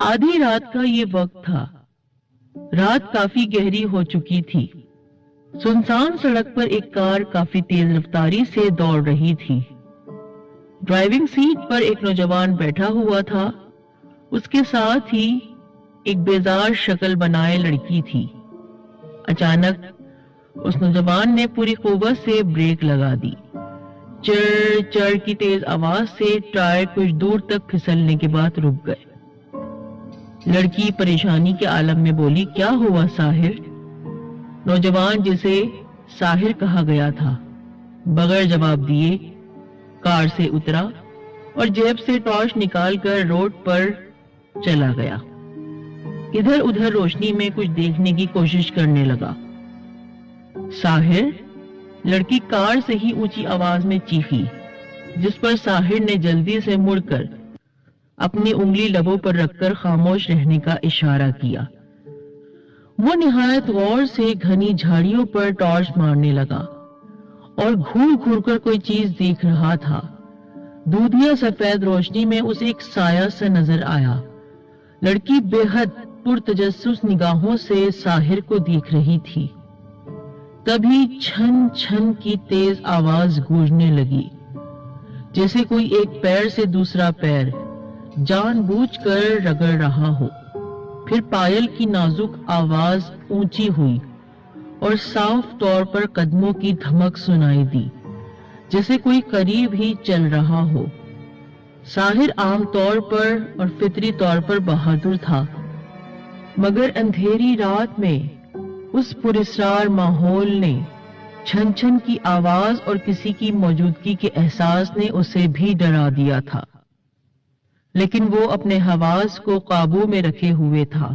आधी रात का ये वक्त था। रात काफी गहरी हो चुकी थी। सुनसान सड़क पर एक कार काफी तेज रफ्तारी से दौड़ रही थी। ड्राइविंग सीट पर एक नौजवान बैठा हुआ था। उसके साथ ही एक बेजार शक्ल बनाए लड़की थी। अचानक उस नौजवान ने पूरी कुव्वत से ब्रेक लगा दी। चर चर की तेज आवाज से टायर कुछ दूर तक फिसलने के बाद रुक गए। लड़की परेशानी के आलम में बोली, क्या हुआ साहिर? नौजवान, जिसे साहिर कहा गया था, बगैर जवाब दिए कार से उतरा और जेब से टॉर्च निकालकर रोड पर चला गया। इधर उधर रोशनी में कुछ देखने की कोशिश करने लगा। साहिर? लड़की कार से ही ऊंची आवाज में चीखी, जिस पर साहिर ने जल्दी से मुड़कर अपनी उंगली लबों पर रखकर खामोश रहने का इशारा किया। वो निहायत गौर से घनी झाड़ियों पर टॉर्च मारने लगा और घूर घूर कर कोई चीज देख रहा था। दूधिया सफेद रोशनी में उसे एक साया सा नजर आया। लड़की बेहद पुरतजस्सुस निगाहों से साहिर को देख रही थी। तभी छन छन की तेज आवाज गूंजने लगी, जैसे कोई एक पैर से दूसरा पैर जानबूझकर रगड़ रहा हो। फिर पायल की नाजुक आवाज ऊंची हुई और साफ तौर पर कदमों की धमक सुनाई दी, जैसे कोई करीब ही चल रहा हो। साहिर आम तौर पर और फितरी तौर पर बहादुर था, मगर अंधेरी रात में उस पुरस्रार माहौल ने, छन छन की आवाज और किसी की मौजूदगी के एहसास ने उसे भी डरा दिया था। लेकिन वो अपने हवास को काबू में रखे हुए था।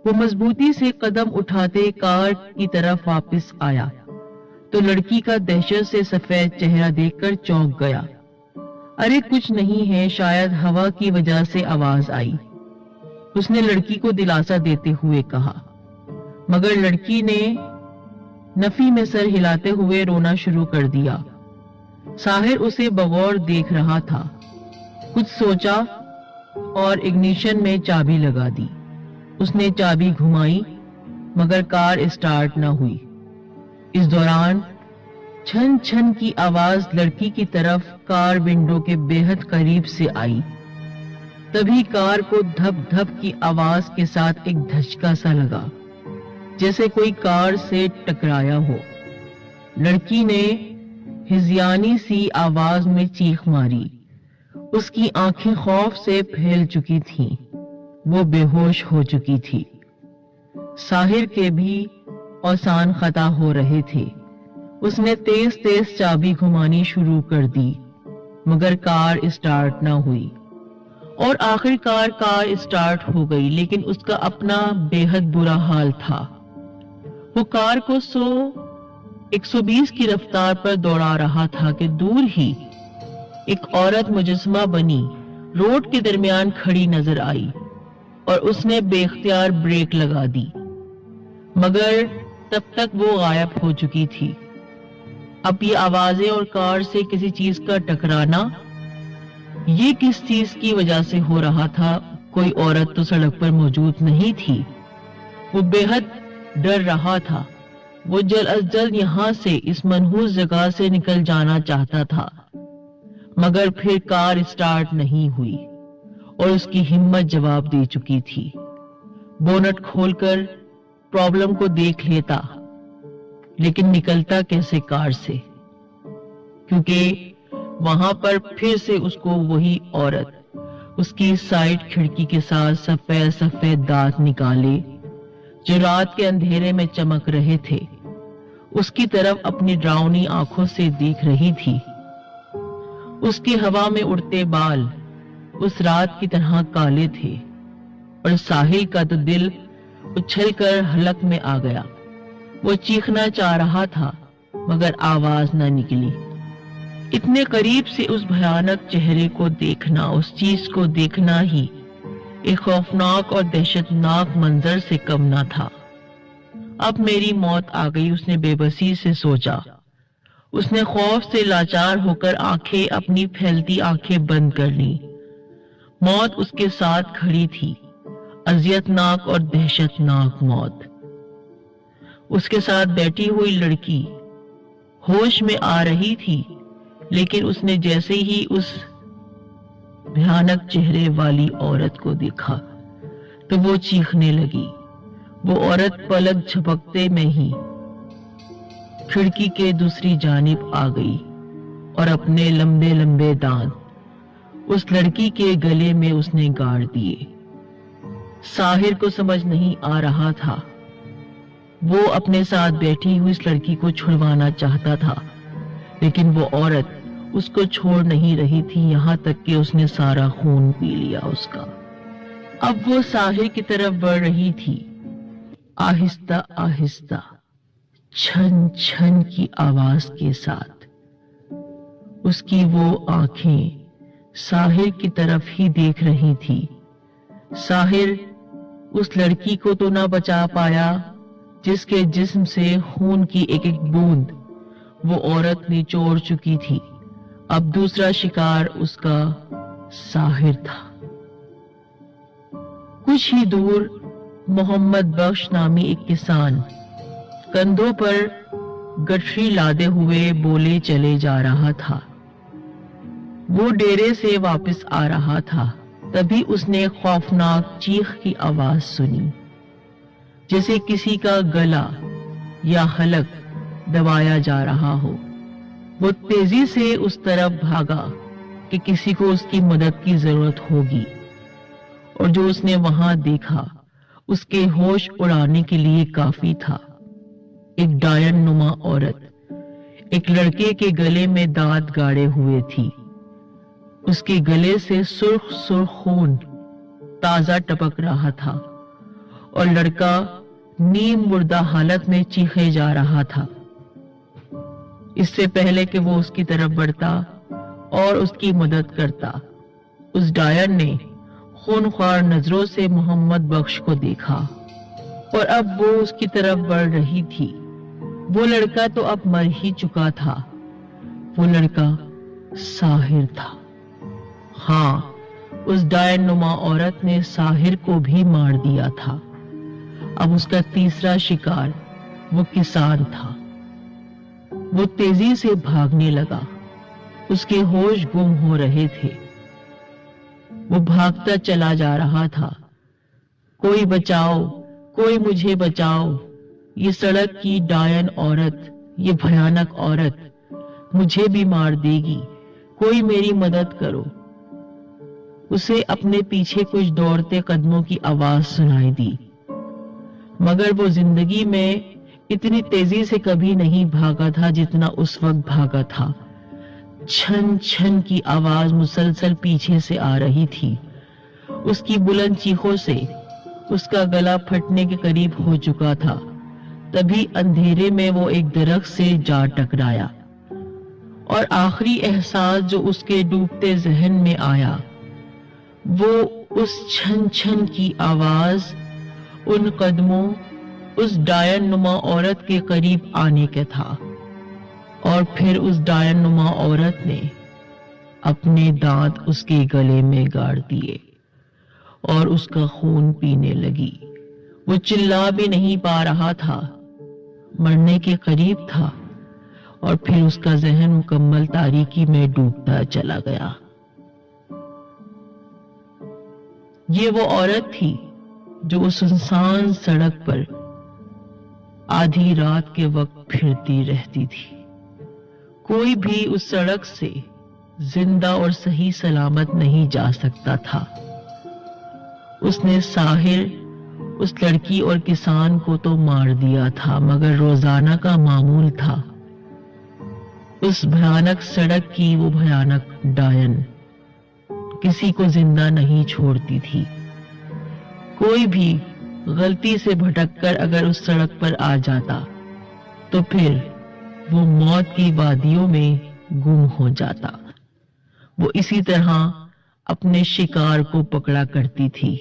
वो मजबूती से कदम उठाते कार की तरफ वापस आया तो लड़की का दहशत से सफेद चेहरा देखकर चौंक गया। अरे कुछ नहीं है, शायद हवा की वजह से आवाज आई, उसने लड़की को दिलासा देते हुए कहा। मगर लड़की ने नफी में सर हिलाते हुए रोना शुरू कर दिया। साहिर उसे बगौर देख रहा था। कुछ सोचा और इग्निशन में चाबी लगा दी। उसने चाबी घुमाई मगर कार स्टार्ट न हुई। इस दौरान छन छन की आवाज लड़की की तरफ कार विंडो के बेहद करीब से आई। तभी कार को धप धप की आवाज के साथ एक धचका सा लगा, जैसे कोई कार से टकराया हो। लड़की ने हिज़यानी सी आवाज में चीख मारी। उसकी आंखें खौफ से फैल चुकी थीं। वो बेहोश हो चुकी थी। साहिर के भी औसान खता हो रहे थे। उसने तेज तेज चाबी घुमानी शुरू कर दी, मगर कार स्टार्ट ना हुई और आखिरकार कार स्टार्ट हो गई, लेकिन उसका अपना बेहद बुरा हाल था। वो कार को 120 की रफ्तार पर दौड़ा रहा था कि दूर ही एक औरत मुजस्समा बनी रोड के दरमियान खड़ी नजर आई और उसने बेख्तियार ब्रेक लगा दी, मगर तब तक वो गायब हो चुकी थी। अब ये आवाजें और कार से किसी चीज का टकराना, ये किस चीज की वजह से हो रहा था? कोई औरत तो सड़क पर मौजूद नहीं थी। वो बेहद डर रहा था। वो जल्द अज जल्द यहाँ से, इस मनहूस जगह से निकल जाना चाहता था, मगर फिर कार स्टार्ट नहीं हुई और उसकी हिम्मत जवाब दे चुकी थी। बोनट खोलकर प्रॉब्लम को देख लेता, लेकिन निकलता कैसे कार से? क्योंकि वहां पर फिर से उसको वही औरत उसकी साइड खिड़की के साथ सफेद सफेद दांत निकाले जो रात के अंधेरे में चमक रहे थे, उसकी तरफ अपनी डरावनी आंखों से देख रही थी। उसके हवा में उड़ते बाल उस रात की तरह काले थे और साहिल का तो दिल उछलकर हलक में आ गया। वो चीखना चाह रहा था, मगर आवाज न निकली। इतने करीब से उस भयानक चेहरे को देखना, उस चीज को देखना ही एक खौफनाक और दहशतनाक मंजर से कम न था। अब मेरी मौत आ गई, उसने बेबसी से सोचा। उसने खौफ से लाचार होकर अपनी फैलती आंखें बंद कर ली। मौत उसके साथ खड़ी थी, अजियतनाक और दहशतनाक मौत। उसके साथ बैठी हुई लड़की होश में आ रही थी, लेकिन उसने जैसे ही उस भयानक चेहरे वाली औरत को देखा तो वो चीखने लगी। वो औरत पलक झपकते में ही खिड़की के दूसरी जानिब आ गई और अपने लंबे लंबे दांत उस लड़की के गले में उसने गाड़ दिए। साहिर को समझ नहीं आ रहा था। वो अपने साथ बैठी हुई इस लड़की को छुड़वाना चाहता था, लेकिन वो औरत उसको छोड़ नहीं रही थी, यहाँ तक कि उसने सारा खून पी लिया उसका। अब वो साहिर की तरफ बढ़ रही थी। आहिस्ता आहिस्ता, छन छन की आवाज के साथ उसकी वो आंखें साहिर की तरफ ही देख रही थी। साहिर उस लड़की को तो ना बचा पाया जिसके जिस्म से खून की एक एक बूंद वो औरत निचोड़ चुकी थी। अब दूसरा शिकार उसका साहिर था। कुछ ही दूर मोहम्मद बख्श नामी एक किसान कंधों पर गठरी लादे हुए बोले चले जा रहा था। वो डेरे से वापस आ रहा था, तभी उसने खौफनाक चीख की आवाज सुनी, जैसे किसी का गला या हलक दबाया जा रहा हो। वो तेजी से उस तरफ भागा कि किसी को उसकी मदद की जरूरत होगी, और जो उसने वहां देखा उसके होश उड़ाने के लिए काफी था। एक डायन नुमा औरत एक लड़के के गले में दांत गाड़े हुए थी। उसके गले से सुर्ख सुर्ख खून ताजा टपक रहा था और लड़का नीम मुर्दा हालत में चीखे जा रहा था। इससे पहले कि वो उसकी तरफ बढ़ता और उसकी मदद करता, उस डायन ने खूनख्वार नजरों से मोहम्मद बख्श को देखा और अब वो उसकी तरफ बढ़ रही थी। वो लड़का तो अब मर ही चुका था। वो लड़का साहिर था। हाँ, उस डायन नुमा औरत ने साहिर को भी मार दिया था। अब उसका तीसरा शिकार वो किसान था। वो तेजी से भागने लगा। उसके होश गुम हो रहे थे। वो भागता चला जा रहा था। कोई बचाओ, कोई मुझे बचाओ, ये सड़क की डायन औरत, ये भयानक औरत मुझे भी मार देगी, कोई मेरी मदद करो। उसे अपने पीछे कुछ दौड़ते कदमों की आवाज सुनाई दी, मगर वो जिंदगी में इतनी तेजी से कभी नहीं भागा था जितना उस वक्त भागा था। छन छन की आवाज मुसलसल पीछे से आ रही थी। उसकी बुलंद चीखों से उसका गला फटने के करीब हो चुका था। तभी अंधेरे में वो एक दरख्त से जा टकराया और आखिरी एहसास जो उसके डूबते जहन में आया वो उस छन छन की आवाज, उन कदमों, उस डायन नुमा औरत के करीब आने का था। और फिर उस डायन नुमा औरत ने अपने दांत उसके गले में गाड़ दिए और उसका खून पीने लगी। वो चिल्ला भी नहीं पा रहा था, मरने के करीब था। और फिर उसका जहन मुकम्मल तारीकी में डूबता चला गया। ये वो औरत थी जो उस सुनसान सड़क पर आधी रात के वक्त फिरती रहती थी। कोई भी उस सड़क से जिंदा और सही सलामत नहीं जा सकता था। उसने साहिर, उस लड़की और किसान को तो मार दिया था, मगर रोजाना का मामूल था उस भयानक सड़क की वो भयानक डायन किसी को जिंदा नहीं छोड़ती थी। कोई भी गलती से भटककर अगर उस सड़क पर आ जाता तो फिर वो मौत की वादियों में गुम हो जाता। वो इसी तरह अपने शिकार को पकड़ा करती थी।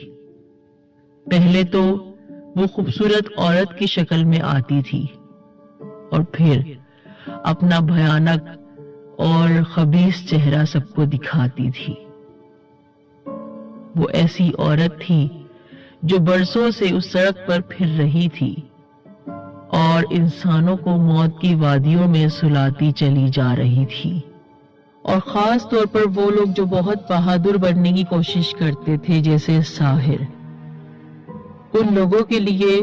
पहले तो वो खूबसूरत औरत की शक्ल में आती थी और फिर अपना भयानक और खबीस चेहरा सबको दिखाती थी। वो ऐसी औरत थी جو برسوں سے اس سڑک پر پھر رہی تھی اور انسانوں کو موت کی وادیوں میں سلاتی چلی جا رہی تھی، اور خاص طور پر وہ لوگ جو بہت بہادر بننے کی کوشش کرتے تھے جیسے ساحر، ان لوگوں کے لیے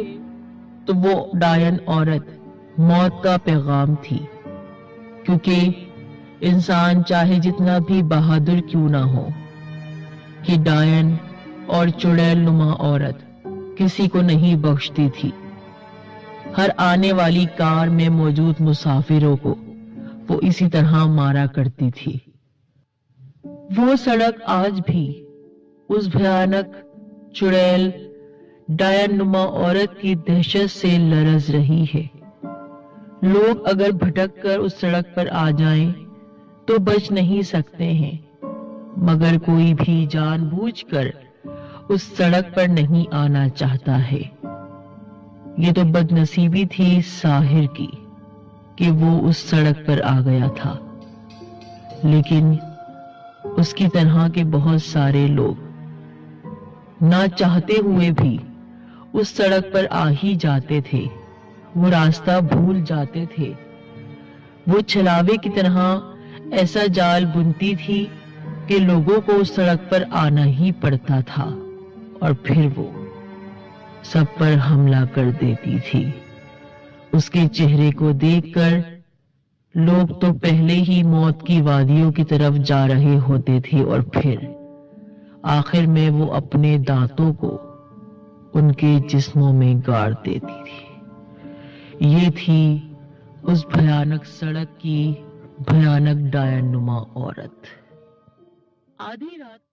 تو وہ ڈائن عورت موت کا پیغام تھی، کیونکہ انسان چاہے جتنا بھی بہادر کیوں نہ ہو، کہ ڈائن اور چڑیل نما عورت کسی کو نہیں بخشتی تھی۔ ہر آنے والی کار میں موجود مسافروں کو وہ اسی طرح مارا کرتی تھی۔ وہ سڑک آج بھی اس بھیانک چڑیل ڈائن نما عورت کی دہشت سے لرز رہی ہے۔ لوگ اگر بھٹک کر اس سڑک پر آ جائیں تو بچ نہیں سکتے ہیں، مگر کوئی بھی جان بوجھ کر اس سڑک پر نہیں آنا چاہتا ہے۔ یہ تو بد نصیبی تھی ساحر کی کہ وہ اس سڑک پر آ گیا تھا، لیکن اس کی طرح کے بہت سارے لوگ نہ چاہتے ہوئے بھی اس سڑک پر آ ہی جاتے تھے۔ وہ راستہ بھول جاتے تھے۔ وہ چھلاوے کی طرح ایسا جال بنتی تھی کہ لوگوں کو اس سڑک پر آنا ہی پڑتا تھا، اور پھر وہ سب پر حملہ کر دیتی تھی۔ اس کے چہرے کو دیکھ کر لوگ تو پہلے ہی موت کی وادیوں کی طرف جا رہے ہوتے تھے، اور پھر آخر میں وہ اپنے دانتوں کو ان کے جسموں میں گاڑ دیتی تھی۔ یہ تھی اس بھیانک سڑک کی بھیانک ڈائن نما عورت۔ آدھی رات